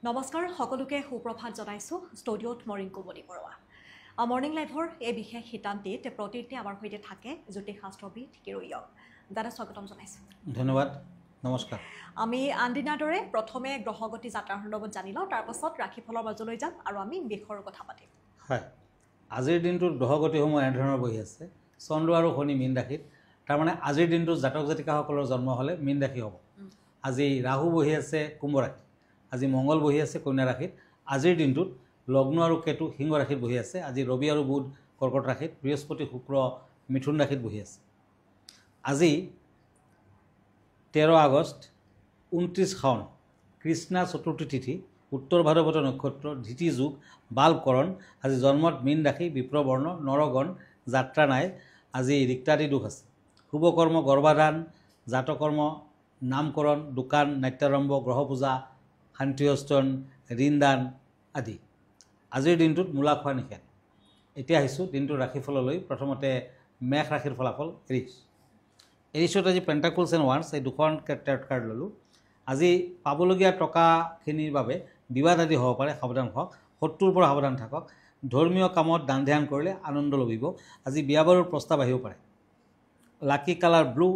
নমস্কাৰ সকলোকে সুপ্ৰভাত জনাইছোঁ ষ্টুডিঅ'ত মৰিংকু বনি বৰুৱা মৰ্নিং লাইভৰ এই বিশেষ শিতান্তিত প্ৰতিদিনে আমাৰ সৈতে থাকে জ্যোতিষশাস্ত্ৰবিদ কিৰোয়ক দাদা স্বাগতম জনাইছোঁ ধন্যবাদ নমস্কাৰ আমি আনদিনাৰ দৰে প্ৰথমে গ্ৰহগতি যাত্ৰাৰ সন্দৰ্ভত জানি লওঁ তাৰ পাছত ৰাশিফলৰ মাজলৈ যাম আৰু আমি বিষয়ৰ কথা পাতিম হয় আজিৰ দিনটোত গ্ৰহগতিসমূহ এনেধৰণৰ বহি আছে চন্দ্ৰ আৰু শনি মীন ৰাশিত তাৰমানে আজিৰ দিনটোত জাতক জাতিকাসকলৰ জন্ম হ'লে মীন ৰাশি হ'ব আজি ৰাহু বহি আছে কুম্ভ ৰাশি আজি মঙ্গল বহি আছে কন্যা ৰাশিত আজিৰ দিনটোত লগ্ন আৰু কেতু সিংহ ৰাশিত বহি আছে আজি ৰবি আৰু বুধ কৰ্কট ৰাশিত বৃহস্পতি শুক্ৰ মিথুন ৰাশিত বহি আছে আজি 13 আগষ্ট 29 শাওন কৃষ্ণা চতুৰ্থী তিথি উত্তৰ ভাদ্ৰপদ নক্ষত্ৰ ধিতি যুগ বালকৰণ আজি জন্মত মীন ৰাশি বিপ্ৰবৰ্ণ নৰগণ যাত্ৰা নাই আজি ৰিক্তাদি দুখ আছে শুভকৰ্ম গৰ্ভাধান জাতকৰ্ম নামকৰণ দোকান নাট্যাৰম্ভ গ্ৰহ পূজা শান্তিহস্তন ঋণদান আদি আজিৰ দিনটোত মূলা খোৱা নিষেধ এতিয়া আহিছোঁ দিনটোৰ ৰাশিফললৈ প্ৰথমতে মেষ ৰাশিৰ ফলাফল এৰিছত আজি পেণ্টাকুলছ এণ্ড ওৱান্স এই দুখন টেৰট কাৰ্ড ল'লোঁ আজি পাবলগীয়া টকাখিনিৰ বাবে বিবাদ আদি হ'ব পাৰে সাৱধান হওক শত্ৰুৰ পৰা সাৱধান থাকক ধৰ্মীয় কামত দান ধ্যান কৰিলে আনন্দ লভিব আজি বিয়া বাৰুৰ প্ৰস্তাৱ আহিব পাৰে lucky colour blue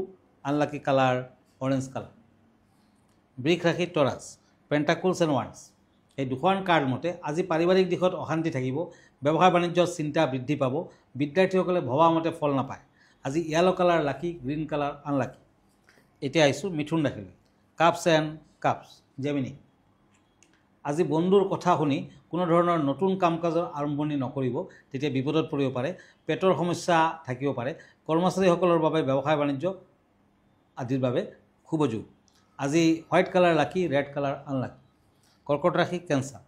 unlucky colour orange colour বৃষ ৰাশি টৰাছ পেণ্টাকুলছ এণ্ড ওৱান্স এই দুখন কাৰ্ড মতে আজি পাৰিবাৰিক দিশত অশান্তি থাকিব ব্যৱসায় বাণিজ্যত চিন্তা বৃদ্ধি পাব বিদ্যাৰ্থীসকলে ভবা মতে ফল নাপায় আজি য়েলো কালাৰ লাকি গ্ৰীণ কালাৰ আনলাকি এতিয়া আহিছোঁ মিথুন ৰাশিলৈ কাপছ এণ্ড কাপছ জেমিনি আজি বন্ধুৰ কথা শুনি কোনো ধৰণৰ নতুন কাম কাজৰ আৰম্ভণি নকৰিব তেতিয়া বিপদত পৰিব পাৰে পেটৰ সমস্যা থাকিব পাৰে কৰ্মচাৰীসকলৰ বাবে ব্যৱসায় বাণিজ্য আদিৰ বাবে শুভ যোগ আজি হোৱাইট কালাৰ লাকি ৰেড কালাৰ আনলাকি কৰ্কট ৰাশি কেঞ্চাৰ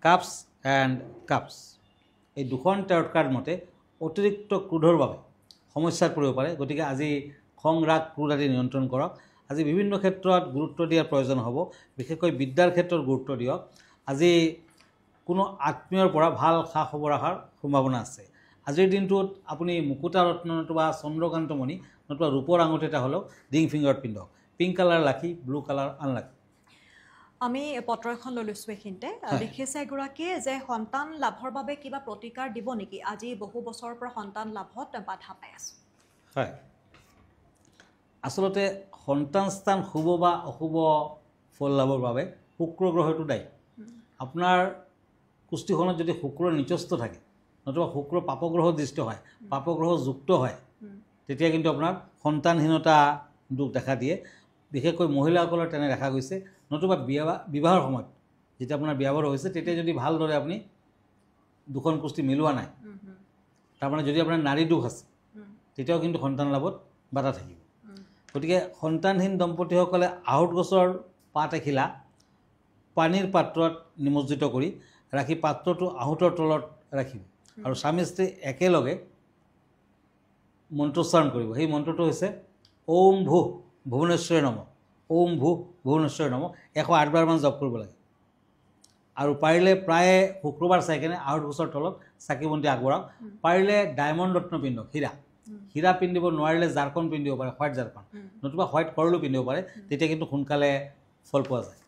কাপছ এণ্ড কাপছ এই দুখন টেৰট কাৰ্ড মতে অতিৰিক্ত ক্ৰোধৰ বাবে সমস্যাত পৰিব পাৰে গতিকে আজি খং ৰাগ ক্ৰোধ আদি নিয়ন্ত্ৰণ কৰক আজি বিভিন্ন ক্ষেত্ৰত গুৰুত্ব দিয়াৰ প্ৰয়োজন হ'ব বিশেষকৈ বিদ্যাৰ ক্ষেত্ৰত গুৰুত্ব দিয়ক আজি কোনো আত্মীয়ৰ পৰা ভাল খা খবৰ অহাৰ সম্ভাৱনা আছে আজিৰ দিনটোত আপুনি মুকুতা ৰত্ন নতুবা চন্দ্ৰকান্তমণি নতুবা ৰূপৰ আঙুঠি এটা হ'লেও ring ফিংগাৰত পিন্ধক pink colour lucky blue colour unlucky আমি পত্ৰ এখন লৈ লৈছোঁ এইখিনিতে দেখিছে এগৰাকীয়ে যে সন্তান লাভৰ বাবে কিবা প্ৰতিকাৰ দিব নেকি আজি বহু বছৰৰ পৰা সন্তান লাভত বাধা পাই আছোঁ হয় আচলতে সন্তান স্থান শুভ বা অশুভ ফল লাভৰ বাবে শুক্ৰ গ্ৰহটো দায়ী আপোনাৰ কুষ্টিখনত যদি শুক্ৰ নিচস্থ থাকে নতুবা শুক্ৰ পাপগ্ৰহ দৃষ্ট হয় পাপগ্ৰহ যুক্ত হয় তেতিয়া কিন্তু আপোনাৰ সন্তানহীনতা দুখ দেখা দিয়ে বিশেষকৈ মহিলাসকলৰ তেনে দেখা গৈছে নতুবা বিবাহৰ সময়ত যেতিয়া আপোনাৰ বিয়া বাৰু হৈছে তেতিয়া যদি ভালদৰে আপুনি দুখন কুষ্টি মিলোৱা নাই তাৰমানে যদি আপোনাৰ নাৰী দুখ আছে তেতিয়াও কিন্তু সন্তান লাভত বাধা থাকিব গতিকে সন্তানহীন দম্পতীসকলে আহঁত গছৰ পাত এখিলা পানীৰ পাত্ৰত নিমজ্জিত কৰি ৰাখি পাত্ৰটো আহঁতৰ তলত ৰাখিব আৰু স্বামী স্ত্ৰী একেলগে মন্ত্ৰোচ্চাৰণ কৰিব সেই মন্ত্ৰটো হৈছে ওম ভূ ভুৱনেশ্বৰী নম ওম ভূ ভুৱনেশ্বৰী নম 108 বাৰমান জপ কৰিব লাগে আৰু পাৰিলে প্ৰায় শুক্ৰবাৰ চাই কেনে আহঁত গছৰ তলত চাকি বন্তি আগবঢ়াওক পাৰিলে ডায়মণ্ড ৰত্ন পিন্ধক হীৰা পিন্ধিব নোৱাৰিলে জাৰকন পিন্ধিব পাৰে হোৱাইট জাৰকন নতুবা হোৱাইট কৰলো পিন্ধিব পাৰে তেতিয়া কিন্তু সোনকালে ফল পোৱা যায়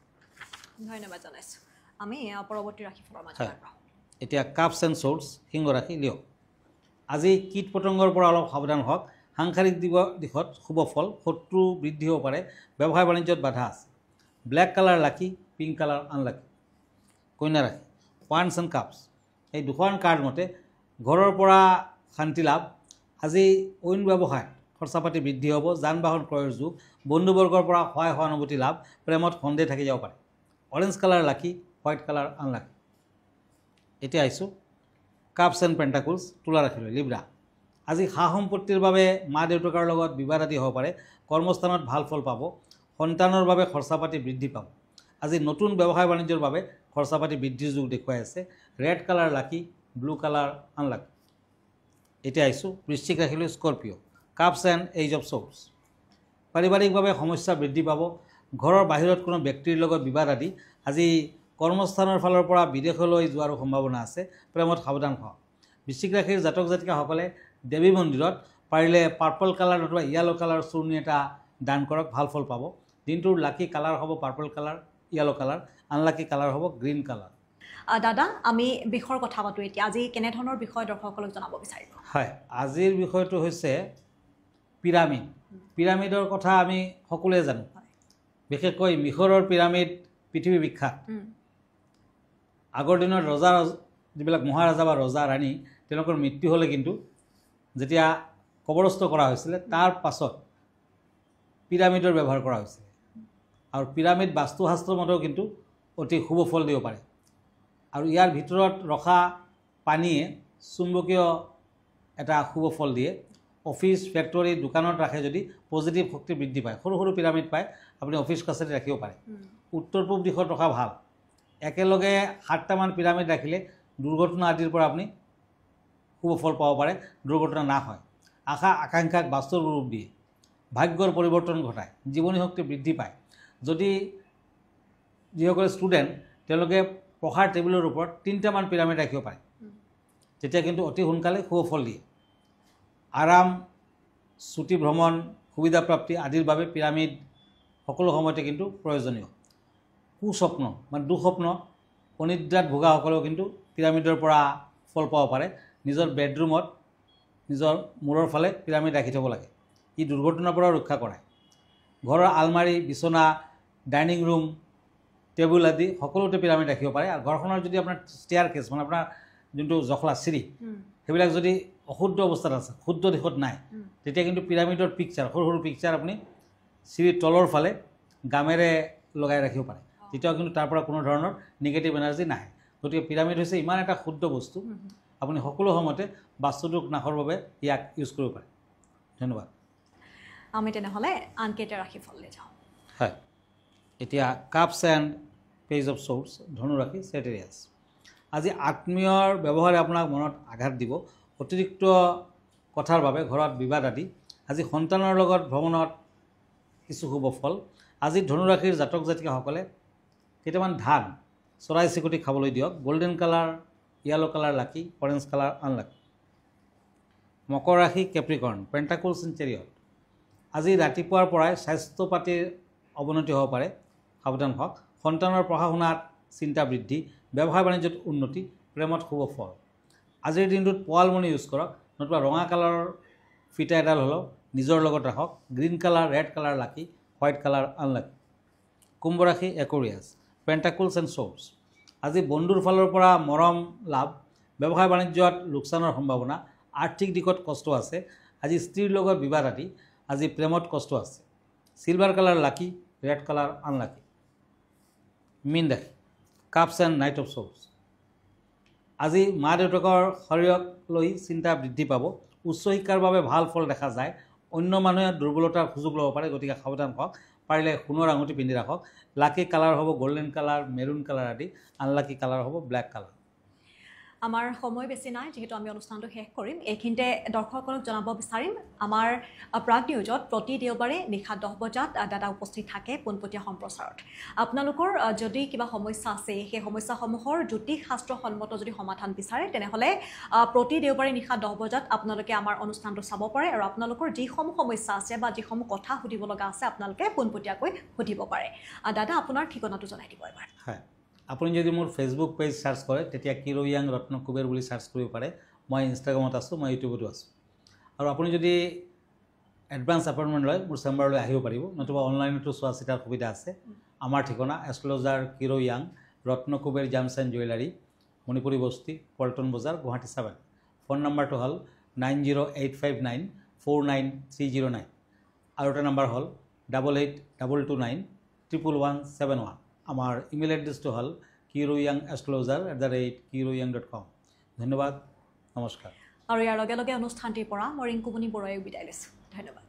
ধন্যবাদ জনাইছোঁ আমি পৰৱৰ্তী ৰাশিফলৰ মাজত আগবাঢ়ো এতিয়া কাপছ এণ্ড ছৰ্ডছ সিংহ ৰাশি লিঅ আজি কীট পতংগৰ পৰা অলপ সাৱধান হওক সাংসাৰিক দিশত শুভ ফল শত্ৰু বৃদ্ধি হ'ব পাৰে ব্যৱসায় বাণিজ্যত বাধা আছে ব্লেক কালাৰ লাকি পিংক কালাৰ আনলাকি কন্যা ৰাশি ওৱান্স এণ্ড কাপছ এই দুখন কাৰ্ড মতে ঘৰৰ পৰা শান্তি লাভ আজি অইন ব্যৱসায়ত খৰচা পাতি বৃদ্ধি হ'ব যান বাহন ক্ৰয়ৰ যুগ বন্ধুবৰ্গৰ পৰা সহায় সহানুভূতি লাভ প্ৰেমত সন্দেহ থাকি যাব পাৰে অৰেঞ্জ কালাৰ লাকি হোৱাইট কালাৰ আনলাকি এতিয়া আহিছোঁ কাপছ এণ্ড পেণ্টাকুলছ তুলা ৰাশিলৈ লিব্ৰা আজি সা সম্পত্তিৰ বাবে মা দেউতাকৰ লগত বিবাদ আদি হ'ব পাৰে কৰ্মস্থানত ভাল ফল পাব সন্তানৰ বাবে খৰচা পাতি বৃদ্ধি পাব আজি নতুন ব্যৱসায় বাণিজ্যৰ বাবে খৰচা পাতি বৃদ্ধিৰ যুগ দেখুৱাই আছে red colour lucky blue colour unlucky এতিয়া আহিছোঁ বৃশ্চিক ৰাশিলৈ Scorpio cups and ace of swords পাৰিবাৰিকভাৱে সমস্যা বৃদ্ধি পাব ঘৰৰ বাহিৰত কোনো ব্যক্তিৰ লগত বিবাদ আদি আজি কৰ্মস্থানৰ ফালৰ পৰা বিদেশলৈ যোৱাৰো সম্ভাৱনা আছে প্ৰেমত সাৱধান হওক বৃশ্চিক ৰাশিৰ জাতক জাতিকাসকলে দেৱী মন্দিৰত পাৰিলে পাৰ্পল কালাৰ নতুবা য়েলো কালাৰ চূৰ্ণি এটা দান কৰক ভাল ফল পাব দিনটোৰ লাকি কালাৰ হ'ব purple colour yellow colour unlucky colour হ'ব গ্ৰীণ কালাৰ। দাদা আমি বিষয়ৰ কথা পাতোঁ এতিয়া। আজি কেনেধৰণৰ বিষয় দৰ্শকসকলক জনাব বিচাৰিব? হয়, আজিৰ বিষয়টো হৈছে পিৰামিড। পিৰামিডৰ কথা আমি সকলোৱে জানো, বিশেষকৈ মিশৰৰ পিৰামিড পৃথিৱী বিখ্যাত। আগৰ দিনত ৰজা যিবিলাক মহাৰাজা বা ৰজা ৰাণী তেওঁলোকৰ মৃত্যু হ'লে কিন্তু যেতিয়া কবৰস্থ কৰা হৈছিলে তাৰ পাছত পিৰামিডৰ ব্যৱহাৰ কৰা হৈছিলে। আৰু পিৰামিড বাস্তুশাস্ত্ৰৰ মতেও কিন্তু অতি শুভ ফল দিব পাৰে। আৰু ইয়াৰ ভিতৰত ৰখা পানীয়ে চুম্বকীয় এটা শুভ ফল দিয়ে। অফিচ ফেক্টৰী দোকানত ৰাখে যদি পজিটিভ শক্তি বৃদ্ধি পায়। সৰু সৰু পিৰামিড পায়, আপুনি অফিচ কাছাৰীত ৰাখিব পাৰে। উত্তৰ পূব দিশত ৰখা ভাল। একেলগে 7টামান পিৰামিড ৰাখিলে দুৰ্ঘটনা আদিৰ পৰা আপুনি শুভ ফল পাব পাৰে, দুৰ্ঘটনা নাশ হয়। আশা আকাংক্ষাক বাস্তৱ ৰূপ দিয়ে, ভাগ্যৰ পৰিৱৰ্তন ঘটায়, জীৱনী শক্তি বৃদ্ধি পায়। যদি যিসকলে ষ্টুডেণ্ট তেওঁলোকে পঢ়াৰ টেবুলৰ ওপৰত 3টামান পিৰামিড ৰাখিব পাৰে, তেতিয়া কিন্তু অতি সোনকালে শুভ ফল দিয়ে। আৰাম, ছুটি ভ্ৰমণ, সুবিধা প্ৰাপ্তি আদিৰ বাবে পিৰামিড সকলো সময়তে কিন্তু প্ৰয়োজনীয়। কুস্বপ্ন মানে দুঃস্বপ্ন, অনিদ্ৰাত ভোগাসকলেও কিন্তু পিৰামিডৰ পৰা ফল পাব পাৰে। নিজৰ বেডৰুমত নিজৰ মূৰৰ ফালে পিৰামিড ৰাখি থ'ব লাগে, ই দুৰ্ঘটনাৰ পৰাও ৰক্ষা কৰায়। ঘৰৰ আলমাৰী, বিচনা, ডাইনিং ৰুম, টেবুল আদি সকলোতে পিৰামিড ৰাখিব পাৰে। আৰু ঘৰখনৰ যদি আপোনাৰ ষ্টেয়াৰ কেছ মানে আপোনাৰ যোনটো জখলা চিৰি সেইবিলাক যদি অশুদ্ধ অৱস্থাত আছে, শুদ্ধ দিশত নাই, তেতিয়া কিন্তু পিৰামিডৰ পিকচাৰ সৰু সৰু পিকচাৰ আপুনি চিৰিৰ তলৰ ফালে গামেৰে লগাই ৰাখিব পাৰে। তেতিয়াও কিন্তু তাৰ পৰা কোনো ধৰণৰ নিগেটিভ এনাৰ্জি নাহে। গতিকে পিৰামিড হৈছে ইমান এটা শুদ্ধ বস্তু, আপুনি সকলো সময়তে বাস্তুদোষ নাশৰ বাবে ইয়াক ইউজ কৰিব পাৰে। ধন্যবাদ। আমি তেনেহ'লে আনকেইটা ৰাশি ফললৈ যাওঁ। হয়, এতিয়া কাপছ এণ্ড পেজ অফ চ'ৰ্ডছ, ধনু ৰাশি চেটেৰিয়াছ। আজি আত্মীয়ৰ ব্যৱহাৰে আপোনাক মনত আঘাত দিব, অতিৰিক্ত কথাৰ বাবে ঘৰত বিবাদ আদি। আজি সন্তানৰ লগত ভ্ৰমণত কিছু শুভ ফল। আজি ধনুৰাশিৰ জাতক জাতিকাসকলে কেইটামান ধান, চৰাই চিৰিকটি খাবলৈ দিয়ক। গল্ডেন কালাৰ, য়েলো কালাৰ লাকি, অৰেঞ্জ কালাৰ আনলাকি। মকৰ ৰাশি কেপ্ৰিকৰ্ণ, পেণ্টাকুলছ ইন চেৰিয়ট। আজি ৰাতিপুৱাৰ পৰাই স্বাস্থ্য পাতিৰ অৱনতি হ'ব পাৰে, সাৱধান হওক। সন্তানৰ পঢ়া শুনাত চিন্তা বৃদ্ধি, ব্যৱসায় বাণিজ্যত উন্নতি, প্ৰেমত শুভ ফল। আজিৰ দিনটোত পোৱালমণি ইউজ কৰক, নতুবা ৰঙা কালাৰৰ ফিটা এডাল হ'লেও নিজৰ লগত ৰাখক। গ্ৰীণ কালাৰ, ৰেড কালাৰ লাকি, হোৱাইট কালাৰ আনলাকি। কুম্ভ ৰাশি একুৰিয়াছ, পেণ্টাকুলছ এণ্ড চ'ৰ্ডছ। আজি বন্ধুৰ ফালৰ পৰা মৰম লাভ, ব্যৱসায় বাণিজ্যত লোকচানৰ সম্ভাৱনা, আৰ্থিক দিশত কষ্ট আছে। আজি স্ত্ৰীৰ লগত বিবাদ আদি। আজি প্ৰেমত কষ্ট আছে। চিলভাৰ কালাৰ লাকি, ৰেড কালাৰ আনলাকি। মীন ৰাশি কাপছ এণ্ড নাইট অফ চ'ৰ্ডছ। আজি মা দেউতাকৰ শৰীৰক লৈ চিন্তা বৃদ্ধি পাব। উচ্চ শিক্ষাৰ বাবে ভাল ফল দেখা যায়। অন্য মানুহে দুৰ্বলতাৰ সুযোগ ল'ব পাৰে, গতিকে সাৱধান হওক। পাৰিলে সোণৰ আঙুঠি পিন্ধি ৰাখক। লাকি কালাৰ হ'ব গল্ডেন কালাৰ, মেৰুন কালাৰ আদি। আনলাকি কালাৰ হ'ব ব্লেক কালাৰ। আমাৰ সময় বেছি নাই, যিহেতু আমি অনুষ্ঠানটো শেষ কৰিম। এইখিনিতে দৰ্শকসকলক জনাব বিচাৰিম, আমাৰ প্ৰাগ নিউজত প্ৰতি দেওবাৰে নিশা 10 বজাত দাদা উপস্থিত থাকে পোনপটীয়া সম্প্ৰচাৰত। আপোনালোকৰ যদি কিবা সমস্যা আছে, সেই সমস্যাসমূহৰ জ্যোতিষ শাস্ত্ৰসন্মত যদি সমাধান বিচাৰে, তেনেহ'লে প্ৰতি দেওবাৰে নিশা 10 বজাত আপোনালোকে আমাৰ অনুষ্ঠানটো চাব পাৰে। আৰু আপোনালোকৰ যিসমূহ সমস্যা আছে বা যিসমূহ কথা সুধিব লগা আছে, আপোনালোকে পোনপটীয়াকৈ সুধিব পাৰে। দাদা আপোনাৰ ঠিকনাটো জনাই দিব এবাৰ। হয়, আপুনি যদি মোৰ ফেচবুক পেজ চাৰ্চ কৰে তেতিয়া কিৰোয়াং ৰত্ন কুবেৰ বুলি চাৰ্চ কৰিব পাৰে। মই ইনষ্টাগ্ৰামত আছোঁ, মই ইউটিউবতো আছোঁ। আৰু আপুনি যদি এডভান্স এপইণ্টমেণ্ট লয় মোৰ চেম্বাৰলৈ আহিব পাৰিব, নতুবা অনলাইনতো চোৱা চিতাৰ সুবিধা আছে। আমাৰ ঠিকনা astrologer Kirowang Ratna Kuber gems and jewellery, Manipuri Basti, Paltan বজাৰ, গুৱাহাটী 7। ফোন নম্বৰটো হ'ল 9082949309। আৰু এটা নম্বৰ হ'ল 8822911171। আমাৰ ইমেইল এড্ৰেছটো হ'ল kiroyangastrologer@kiroyang.com। ধন্যবাদ, নমস্কাৰ। আৰু ইয়াৰ লগে লগে অনুষ্ঠানটিৰ পৰা মই ৰিংকুমণি বৰুৱাই বিদায় লৈছোঁ। ধন্যবাদ।